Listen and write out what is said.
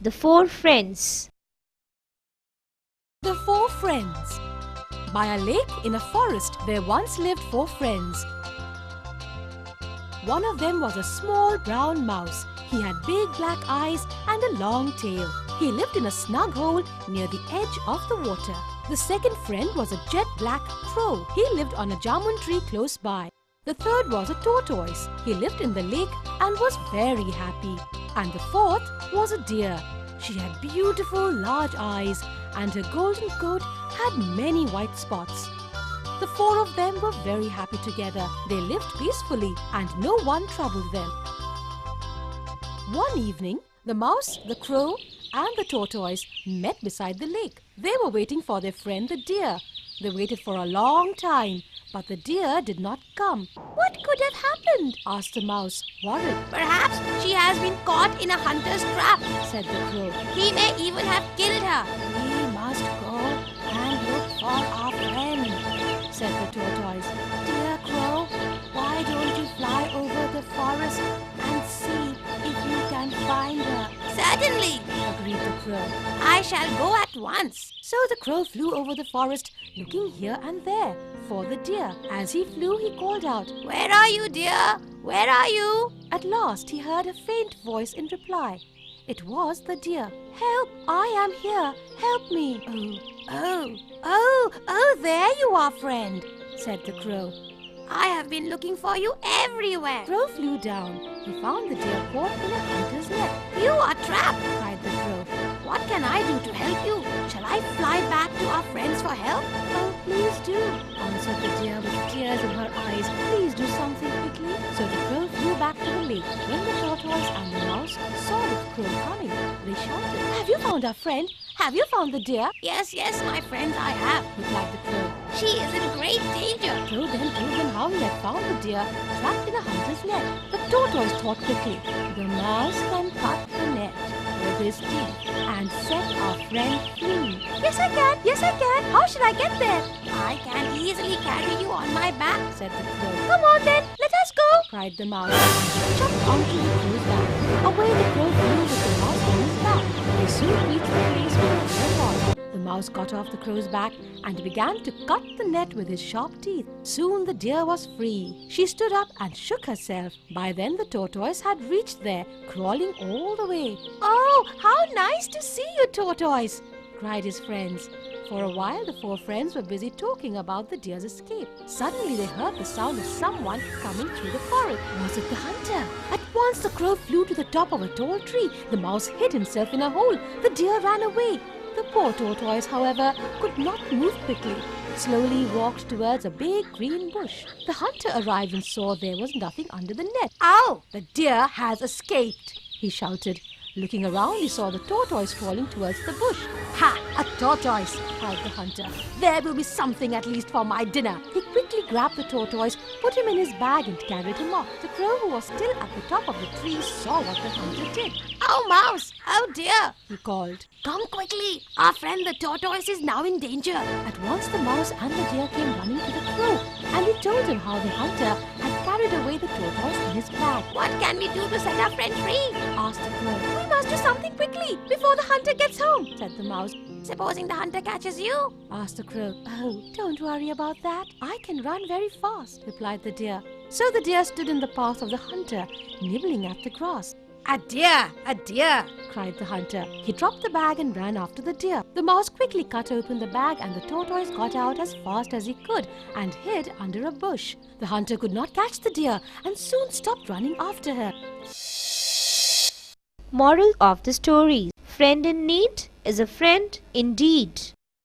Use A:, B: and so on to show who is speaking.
A: The Four Friends.
B: The Four Friends. By a lake in a forest, there once lived four friends. One of them was a small brown mouse. He had big black eyes and a long tail. He lived in a snug hole near the edge of the water. The second friend was a jet black crow. He lived on a jamun tree close by. The third was a tortoise. He lived in the lake and was very happy. And the fourth was a deer. She had beautiful large eyes and her golden coat had many white spots. The four of them were very happy together. They lived peacefully and no one troubled them. One evening, the mouse, the crow and the tortoise met beside the lake. They were waiting for their friend the deer. They waited for a long time, but the deer did not come. "What could have happened?" asked the mouse, worried.
C: "Perhaps she has been caught in a hunter's trap,"
B: said the crow.
C: "He may even have killed her."
B: "We must go and look for our friend," said the tortoise. "Dear crow, why don't you fly over the forest and see if you can find her?"
C: "Certainly,"
B: agreed the crow.
C: "I shall go at once."
B: So the crow flew over the forest, looking here and there for the deer. As he flew, he called out,
C: "Where are you, dear? Where are you?"
B: At last he heard a faint voice in reply. It was the deer. "Help! I am here! Help me!"
C: Oh, there you are, friend,"
B: said the crow.
C: "I have been looking for you everywhere."
B: Crow flew down. He found the deer caught in a hunter's net.
C: "You are trapped,"
B: cried the crow.
C: "What can I do to help you? Shall I fly back to our friends for help?"
B: "Oh, please do," answered the deer with tears in her eyes. "Please do something quickly." So the crow flew back to the lake. When the tortoise and the mouse saw the crow coming, they shouted, "Have you found our friend? Have you found the deer?"
C: Yes, my friends, I have,"
B: replied the crow.
C: "She is in great danger."
B: Crow then told them how he had found the deer trapped in a hunter's net. The tortoise thought quickly, "The mouse can cut the net with his teeth and set our friend free." Yes, I can. How shall I get there?"
C: "I can easily carry you on my back,"
B: said the crow.
C: "Come on then, let us go,"
B: cried the mouse. He jumped onto the crow's back. Away the crow flew with the mouse on his back. They soon reached the place where the deer was. The mouse got off the crow's back and began to cut the net with his sharp teeth. Soon the deer was free. She stood up and shook herself. By then the tortoise had reached there, crawling all the way. "Oh, how nice to see you, tortoise!" cried his friends. For a while the four friends were busy talking about the deer's escape. Suddenly they heard the sound of someone coming through the forest. Was it the hunter? At once the crow flew to the top of a tall tree. The mouse hid himself in a hole. The deer ran away. The poor tortoise, however, could not move quickly. Slowly walked towards a big green bush. The hunter arrived and saw there was nothing under the net. "Ow! The deer has escaped!" he shouted. Looking around, he saw the tortoise crawling towards the bush. "Ha! A tortoise!" cried the hunter. "There will be something at least for my dinner." He quickly grabbed the tortoise, put him in his bag and carried him off. The crow, who was still at the top of the tree, saw what the hunter did.
C: "Oh, mouse! Oh, dear!"
B: he called.
C: "Come quickly! Our friend the tortoise is now in danger."
B: At once the mouse and the deer came running to the crow, and he told him how the hunter had carried away the tortoise in his bag.
C: "What can we do to set our friend free?"
B: asked the crow.
C: "We must do something quickly before the hunter gets home,"
B: said the mouse.
C: "Supposing the hunter catches you?"
B: asked the crow. "Oh, don't worry about that. I can run very fast," replied the deer. So the deer stood in the path of the hunter, nibbling at the grass. "A deer! A deer!" cried the hunter. He dropped the bag and ran after the deer. The mouse quickly cut open the bag and the tortoise got out as fast as he could and hid under a bush. The hunter could not catch the deer and soon stopped running after her.
A: Moral of the story: friend in need is a friend indeed.